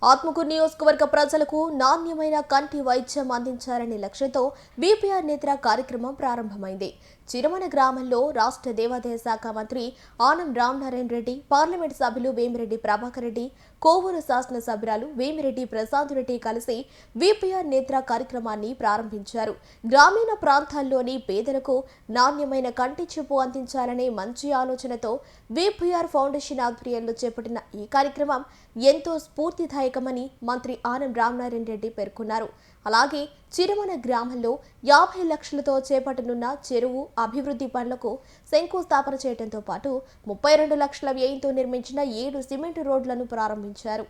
ఆత్మకూరు నియోజకవర్గ ప్రజలకు నాణ్యమైన కంటి వైద్యం అందించాలనే లక్ష్యంతో బీపీఆర్ నేత్ర కార్యక్రమం ప్రారంభమైంది. చిరమన గ్రామంలో రాష్ట్ర దేవాదాయ శాఖ మంత్రి ఆనం రామనారాయణ రెడ్డి, పార్లమెంట్ సభ్యులు వేమిరెడ్డి ప్రభాకర్ రెడ్డి, కోవూరు శాసన సభ్యురాలు వేమిరెడ్డి ప్రసాద్ రెడ్డి కలిసి బీపీఆర్ నేత్ర కార్యక్రమాన్ని ప్రారంభించారు. గ్రామీణ ప్రాంతాల్లోని పేదలకు నాణ్యమైన కంటి చూపు అందించాలనే మంచి ఆలోచనతో బీపీఆర్ ఫౌండేషన్ ఆధ్వర్యంలో చేపట్టిన ఈ కార్యక్రమం ఎంతో స్ఫూర్తిదాయకమని మంత్రి ఆనం రామనారాయణ రెడ్డి పేర్కొన్నారు. అలాగే చిరమన గ్రామంలో 50 లక్షలతో చేపట్టనున్న చెరువు అభివృద్ధి పనులకు శంకుస్థాపన చేయడంతో పాటు 32 లక్షల వ్యయంతో నిర్మించిన 7 సిమెంట్ రోడ్లను ప్రారంభించారు.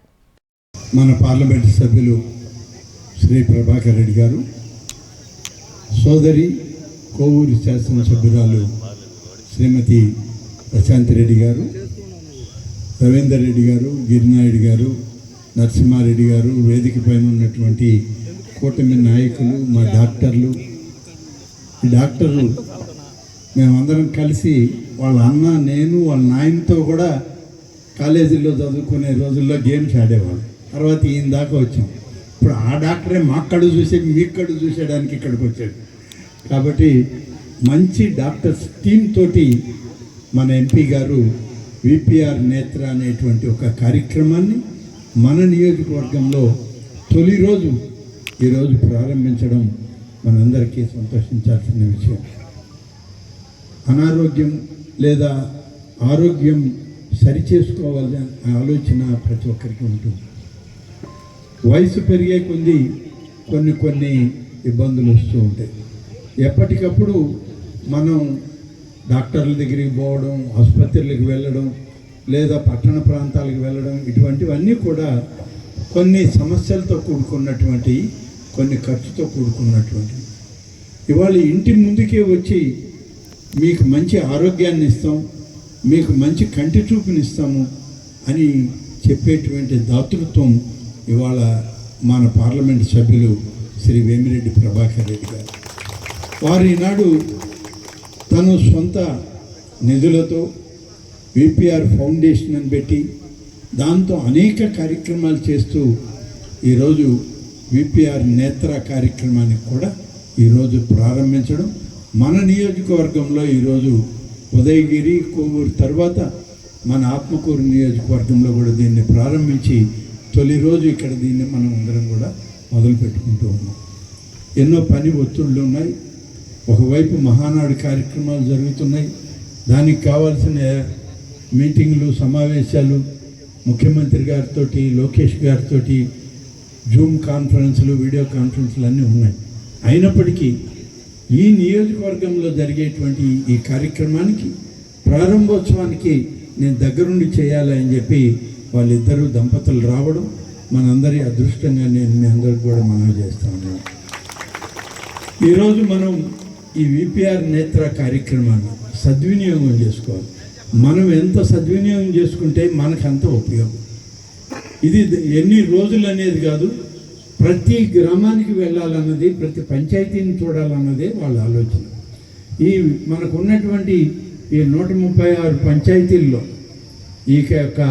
మన పార్లమెంట్ సభ్యులు శ్రీ ప్రభాకర్ రెడ్డి గారు, సోదరి కోవూరు శాసనసభ్యురాలు శ్రీమతి ప్రశాంత్ రెడ్డి గారు, రవీందర్ రెడ్డి గారు, గిరినాయుడు గారు, నరసింహారెడ్డి గారు, వేదిక పైన ఉన్నటువంటి కూటమి నాయకులు, మా డాక్టర్లు, ఈ డాక్టర్లు మేమందరం కలిసి వాళ్ళ అన్న, నేను, వాళ్ళ నాయనతో కూడా కాలేజీలో చదువుకునే రోజుల్లో గేమ్స్ ఆడేవాళ్ళు. తర్వాత ఈయన దాకా వచ్చాం. ఇప్పుడు ఆ డాక్టరే మా కడు చూసేది, మీ కడు చూసేయడానికి ఇక్కడికి వచ్చాడు. కాబట్టి మంచి డాక్టర్స్ టీమ్ తోటి మన ఎంపీ గారు బీపీఆర్ నేత్ర అనేటువంటి ఒక కార్యక్రమాన్ని మన నియోజకవర్గంలో తొలి రోజు ఈరోజు ప్రారంభించడం మనందరికీ సంతోషించాల్సిన విషయం. అనారోగ్యం లేదా ఆరోగ్యం సరిచేసుకోవాలని ఆలోచన ప్రతి ఒక్కరికి ఉంటుంది. వయసు పెరిగే కొద్దీ కొన్ని ఇబ్బందులు వస్తూ ఉంటాయి. ఎప్పటికప్పుడు మనం డాక్టర్ల దగ్గరికి పోవడం, ఆసుపత్రులకు వెళ్ళడం, లేదా పట్టణ ప్రాంతాలకు వెళ్ళడం, ఇటువంటివన్నీ కూడా కొన్ని సమస్యలతో కూడుకున్నటువంటి, కొన్ని ఖర్చుతో కూడుకున్నటువంటి. ఇవాళ ఇంటి ముందుకే వచ్చి మీకు మంచి ఆరోగ్యాన్ని ఇస్తాం, మీకు మంచి కంటి చూపునిస్తాము అని చెప్పేటువంటి దాతృత్వం ఇవాళ మన పార్లమెంట్ సభ్యులు శ్రీ వేమిరెడ్డి ప్రభాకర్ రెడ్డి గారు. వారు ఈనాడు తను సొంత నిధులతో బీపీఆర్ ఫౌండేషన్ అని పెట్టి దాంతో అనేక కార్యక్రమాలు చేస్తూ ఈరోజు బీపీఆర్ నేత్ర కార్యక్రమాన్ని కూడా ఈరోజు ప్రారంభించడం, మన నియోజకవర్గంలో ఈరోజు ఉదయగిరి, కోవూరు తర్వాత మన ఆత్మకూరు నియోజకవర్గంలో కూడా దీన్ని ప్రారంభించి తొలి రోజు ఇక్కడ దీన్ని మనం అందరం కూడా మొదలు పెట్టుకుంటూ ఉన్నాం. ఎన్నో పని ఒత్తిళ్ళు ఉన్నాయి. ఒకవైపు మహానాడు కార్యక్రమాలు జరుగుతున్నాయి. దానికి కావాల్సిన మీటింగ్లు, సమావేశాలు ముఖ్యమంత్రి గారితో, లోకేష్ గారితో జూమ్ కాన్ఫరెన్స్లు, వీడియో కాన్ఫరెన్స్లు అన్నీ ఉన్నాయి. అయినప్పటికీ ఈ నియోజకవర్గంలో జరిగేటువంటి ఈ కార్యక్రమానికి, ప్రారంభోత్సవానికి నేను దగ్గరుండి చేయాలని చెప్పి వాళ్ళిద్దరూ దంపతులు రావడం మనందరి అదృష్టంగా నేను మీ అందరికి కూడా మనవి చేస్తా ఉన్నాను. ఈరోజు మనం ఈ బీపీఆర్ నేత్ర కార్యక్రమాన్ని సద్వినియోగం చేసుకోవాలి. మనం ఎంత సద్వినియోగం చేసుకుంటే మనకంత ఉపయోగం. ఇది ఎన్ని రోజులు అనేది కాదు, ప్రతి గ్రామానికి వెళ్ళాలన్నది, ప్రతి పంచాయతీని చూడాలన్నదే వాళ్ళ ఆలోచన. ఈ మనకు ఉన్నటువంటి ఈ 136 పంచాయతీల్లో ఈ యొక్క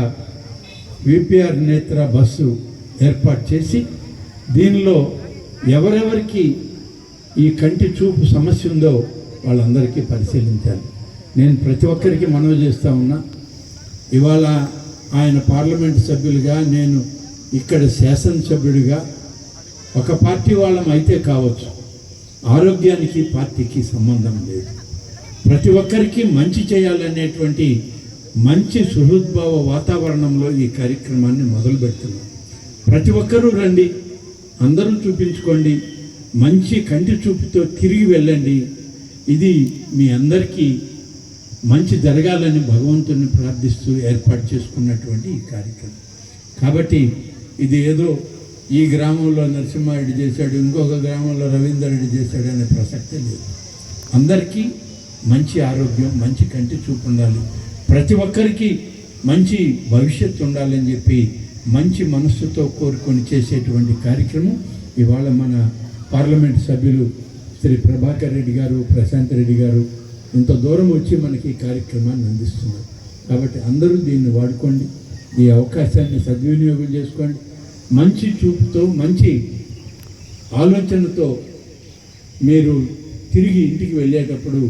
బీపీఆర్ నేత్ర బస్సు ఏర్పాటు చేసి దీనిలో ఎవరెవరికి ఈ కంటి చూపు సమస్య ఉందో వాళ్ళందరికీ పరిశీలించాలి. నేను ప్రతి ఒక్కరికి మనవి చేస్తూ ఉన్నా. ఇవాళ ఆయన పార్లమెంట్ సభ్యులుగా, నేను ఇక్కడ శాసనసభ్యుడిగా, ఒక పార్టీ వాళ్ళం అయితే కావచ్చు, ఆరోగ్యానికి పార్టీకి సంబంధం లేదు. ప్రతి ఒక్కరికి మంచి చేయాలనేటువంటి మంచి సుహృద్భావ వాతావరణంలో ఈ కార్యక్రమాన్ని మొదలు పెడుతున్నాం. ప్రతి ఒక్కరూ రండి, అందరూ చూపించుకోండి, మంచి కంటి చూపుతో తిరిగి వెళ్ళండి. ఇది మీ అందరికీ మంచి జరగాలని భగవంతుని ప్రార్థిస్తూ ఏర్పాటు చేసుకున్నటువంటి ఈ కార్యక్రమం. కాబట్టి ఇది ఏదో ఈ గ్రామంలో నరసింహారెడ్డి చేశాడు, ఇంకొక గ్రామంలో రవీందర్ రెడ్డి చేశాడు అనే ప్రసక్తే లేదు. అందరికీ మంచి ఆరోగ్యం, మంచి కంటి చూపు ఉండాలి, ప్రతి ఒక్కరికి మంచి భవిష్యత్తు ఉండాలని చెప్పి మంచి మనస్సుతో కోరుకొని చేసేటువంటి కార్యక్రమం ఇవాళ మన పార్లమెంట్ సభ్యులు శ్రీ ప్రభాకర్ రెడ్డి గారు, ప్రశాంత్ రెడ్డి గారు ఇంత దూరం వచ్చి మనకి ఈ కార్యక్రమాన్ని అందిస్తున్నారు. కాబట్టి అందరూ దీన్ని వాడుకోండి, ఈ అవకాశాన్ని సద్వినియోగం చేసుకోండి. మంచి చూపుతో మంచి ఆలోచనతో మీరు తిరిగి ఇంటికి వెళ్ళేటప్పుడు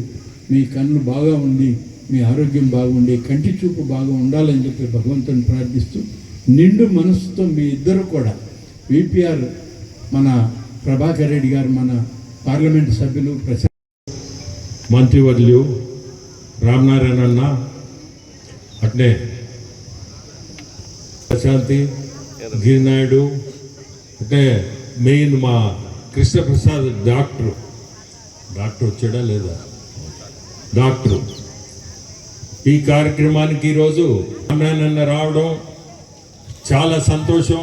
మీ కన్ను బాగా ఉండి మీ ఆరోగ్యం బాగుండి కంటి చూపు బాగా ఉండాలని చెప్పి భగవంతుని ప్రార్థిస్తూ నిండు మనసుతో మీ ఇద్దరు కూడా విపిఆర్ మన ప్రభాకర్ రెడ్డి గారు మన పార్లమెంట్ సభ్యులు మంత్రివర్యులు రామనారాయణ అన్న అట్నే ప్రశాంతి గిరినాయుడు అంటే మెయిన్ మా కృష్ణప్రసాద్ డాక్టర్ వచ్చాడా లేదా డాక్టర్ ఈ కార్యక్రమానికి ఈరోజు రామనారాయణ రావడం చాలా సంతోషం.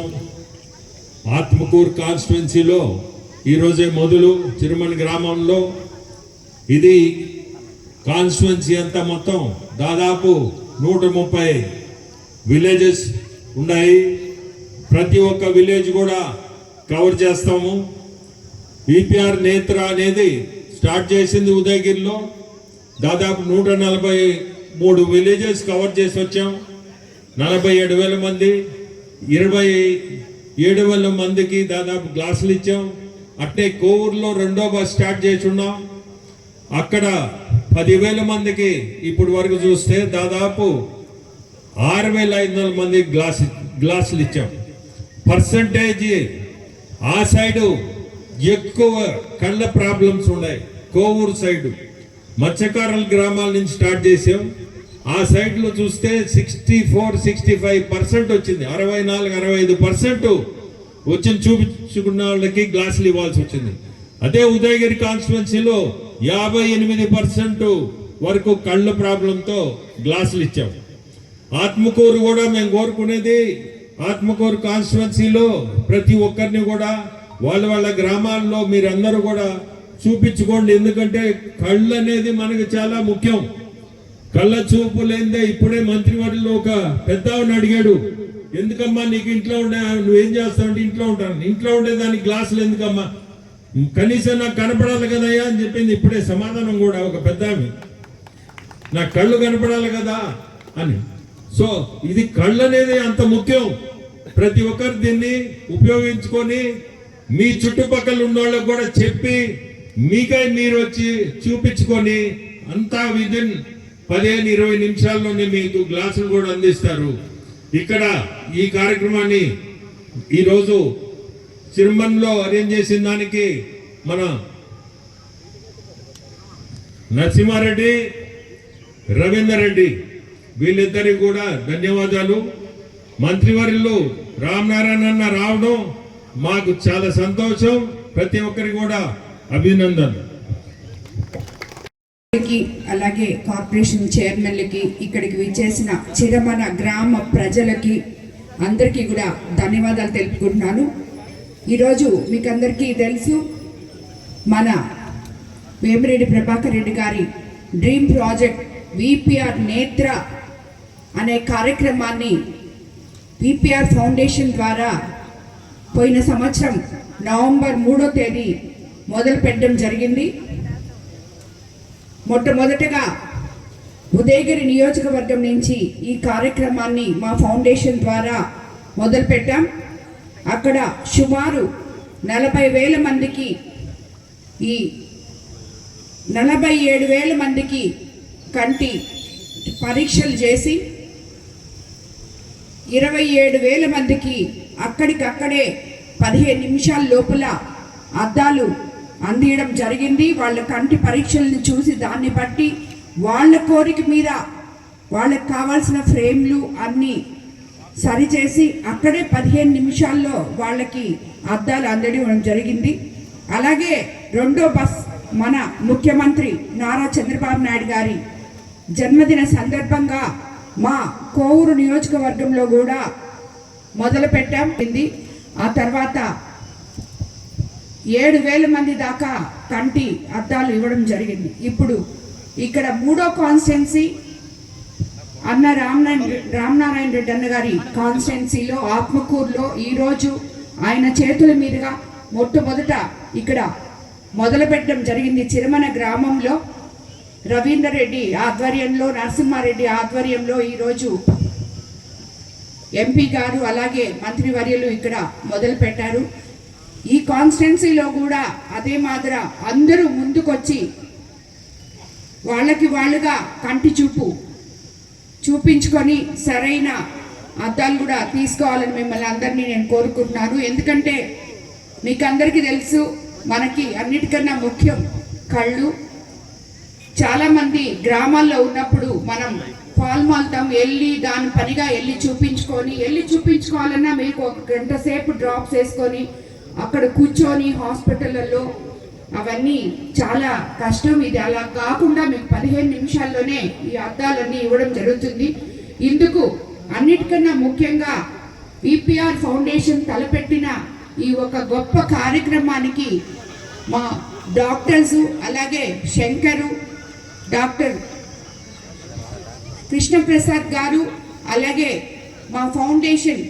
ఆత్మకూరు కాన్స్టిట్యున్సీలో ఈరోజే మొదలు చిరుమల గ్రామంలో ఇది కాన్స్టిట్యున్సీ అంతా మొత్తం దాదాపు 130 విలేజెస్ ఉన్నాయి. ప్రతి ఒక్క విలేజ్ కూడా కవర్ చేస్తాము. విపిఆర్ నేత్ర అనేది స్టార్ట్ చేసింది ఉదయగిరిలో. దాదాపు 143 విలేజెస్ కవర్ చేసి వచ్చాం. 47,000 మంది 27,000 మందికి దాదాపు గ్లాసులు ఇచ్చాం. అట్నే కోవూరులో 2వ బస్ స్టార్ట్ చేసి ఉన్నాం. అక్కడ 10,000 మందికి ఇప్పుడు వరకు చూస్తే దాదాపు 6,500 మందికి గ్లాసులు ఇచ్చాం. పర్సంటేజ్ ఆ సైడు ఎక్కువ కళ్ళ ప్రాబ్లమ్స్ ఉన్నాయి. కోవూరు సైడు మత్స్యకారుల గ్రామాల నుంచి స్టార్ట్ చేసాం. ఆ సైడ్లో చూస్తే 64-65% వచ్చింది. 64-65% వచ్చి చూపించుకున్న వాళ్ళకి గ్లాసులు ఇవ్వాల్సి వచ్చింది. అదే ఉదయగిరి కాన్స్టిట్యున్సీలో 58% వరకు కళ్ళ ప్రాబ్లంతో గ్లాసులు ఇచ్చాం. ఆత్మకూరు కూడా మేము కోరుకునేది ఆత్మకూరు కాన్స్టిట్యున్సీలో ప్రతి ఒక్కరిని కూడా వాళ్ళ గ్రామాల్లో మీరందరూ కూడా చూపించుకోండి. ఎందుకంటే కళ్ళు అనేది మనకు చాలా ముఖ్యం. కళ్ళ చూపు లేదే ఇప్పుడే మంత్రివర్యులు ఒక పెద్దవాడిని అడిగాడు, ఎందుకమ్మా నీకు ఇంట్లో ఉండే నువ్వేం చేస్తావు అంటే ఇంట్లో ఉంటాను. ఇంట్లో ఉండేదానికి గ్లాసులు ఎందుకమ్మా, కనీసం నాకు కనపడాలి కదయ్యా అని చెప్పింది. ఇప్పుడే సమాధానం కూడా ఒక పెద్ద ఆమె, నా కళ్ళు కనపడాలి కదా అని. సో ఇది కళ్ళు అనేది అంత ముఖ్యం. ప్రతి ఒక్కరు దీన్ని ఉపయోగించుకొని మీ చుట్టుపక్కల ఉన్న వాళ్ళకు కూడా చెప్పి మీకై మీరు వచ్చి చూపించుకొని అంతా విదిన్ 15-20 నిమిషాల్లోనే మీకు గ్లాసులు కూడా అందిస్తారు. ఇక్కడ ఈ కార్యక్రమాన్ని ఈరోజు చిరుమన్లో అరేంజ్ చేసిన దానికి మన నరసింహారెడ్డి, రవీందర్ రెడ్డి వీళ్ళిద్దరికి కూడా ధన్యవాదాలు. మంత్రివర్యులు రామనారాయణ అన్న రావడం మాకు చాలా సంతోషం. ప్రతి ఒక్కరికి కూడా అభినందనలు. అలాగే కార్పొరేషన్ చైర్మన్లకి, ఇక్కడికి విచ్చేసిన చిరమన గ్రామ ప్రజలకి అందరికీ కూడా ధన్యవాదాలు తెలుపుకుంటున్నాను. ఈరోజు మీకు అందరికీ తెలుసు, మన వేమిరెడ్డి ప్రభాకర్ రెడ్డి గారి డ్రీమ్ ప్రాజెక్ట్ విపిఆర్ నేత్ర అనే కార్యక్రమాన్ని విపిఆర్ ఫౌండేషన్ ద్వారా పోయిన సంవత్సరం నవంబర్ 3వ తేదీ మొదలు పెట్టడం జరిగింది. మొట్టమొదటగా ఉదయగిరి నియోజకవర్గం నుంచి ఈ కార్యక్రమాన్ని మా ఫౌండేషన్ ద్వారా మొదలుపెట్టాం. అక్కడ సుమారు 40,000 మందికి, ఈ 47,000 మందికి కంటి పరీక్షలు చేసి 27,000 మందికి అక్కడికక్కడే 15 నిమిషాల లోపల అద్దాలు అందియడం జరిగింది. వాళ్ళ కంటి పరీక్షలను చూసి దాన్ని బట్టి వాళ్ళ కోరిక మీద వాళ్ళకి కావాల్సిన ఫ్రేమ్లు అన్నీ సరిచేసి అక్కడే 15 నిమిషాల్లో వాళ్ళకి అద్దాలు అందడం జరిగింది. అలాగే 2వ బస్ మన ముఖ్యమంత్రి నారా చంద్రబాబు నాయుడు గారి జన్మదిన సందర్భంగా మా కోవూరు నియోజకవర్గంలో కూడా మొదలుపెట్టాం. ఆ తర్వాత 7,000 మంది దాకా కంటి అద్దాలు ఇవ్వడం జరిగింది. ఇప్పుడు ఇక్కడ 3వ కాన్స్టిట్యున్సీ అన్న రామనారాయణ రెడ్డి అన్న గారి కాన్స్టిట్యున్సీలో ఆత్మకూరులో ఈరోజు ఆయన చేతుల మీదుగా మొట్టమొదట ఇక్కడ మొదలుపెట్టడం జరిగింది. చిరమన గ్రామంలో రవీందర్ రెడ్డి ఆధ్వర్యంలో, నరసింహారెడ్డి ఆధ్వర్యంలో ఈరోజు ఎంపీ గారు అలాగే మంత్రివర్యులు ఇక్కడ మొదలు పెట్టారు. ఈ కాన్స్టిట్యున్సీలో కూడా అదే మాదిర అందరూ ముందుకొచ్చి వాళ్ళుగా కంటి చూపించుకొని సరైన అద్దాలు కూడా తీసుకోవాలని మిమ్మల్ని అందరినీ నేను కోరుకుంటున్నాను. ఎందుకంటే మీకు అందరికీ తెలుసు, మనకి అన్నిటికన్నా ముఖ్యం కళ్ళు. చాలామంది గ్రామాల్లో ఉన్నప్పుడు మనం పాల్మాల్తాం, దాని పనిగా చూపించుకోవాలన్నా మీకు ఒక గంట సేపు డ్రాప్స్ వేసుకొని అక్కడ కూర్చొని హాస్పిటల్లో అవన్నీ చాలా కష్టం. ఇది అలా కాకుండా మీకు 15 నిమిషాల్లోనే ఈ అద్దాలన్నీ ఇవ్వడం జరుగుతుంది. ఇందుకు అన్నిటికన్నా ముఖ్యంగా విపిఆర్ ఫౌండేషన్ తలపెట్టిన ఈ ఒక గొప్ప కార్యక్రమానికి మా డాక్టర్స్ అలాగే శంకరు, డాక్టర్ కృష్ణప్రసాద్ గారు, అలాగే మా ఫౌండేషన్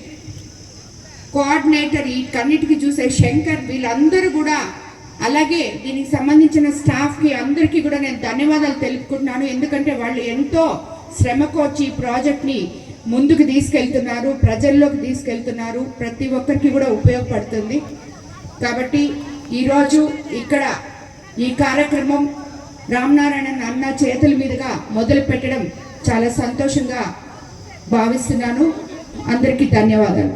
కోఆర్డినేటర్ ఈ కన్నిటికి చూసే శంకర్, వీళ్ళందరూ కూడా, అలాగే దీనికి సంబంధించిన స్టాఫ్కి అందరికీ కూడా నేను ధన్యవాదాలు తెలుపుకుంటున్నాను. ఎందుకంటే వాళ్ళు ఎంతో శ్రమకోర్చి ఈ ప్రాజెక్ట్ని ముందుకు తీసుకెళ్తున్నారు, ప్రజల్లోకి తీసుకెళ్తున్నారు, ప్రతి ఒక్కరికి కూడా ఉపయోగపడుతుంది. కాబట్టి ఈరోజు ఇక్కడ ఈ కార్యక్రమం రామనారాయణన్ అన్న చేతుల మీదుగా మొదలు పెట్టడం చాలా సంతోషంగా భావిస్తున్నాను. అందరికీ ధన్యవాదాలు.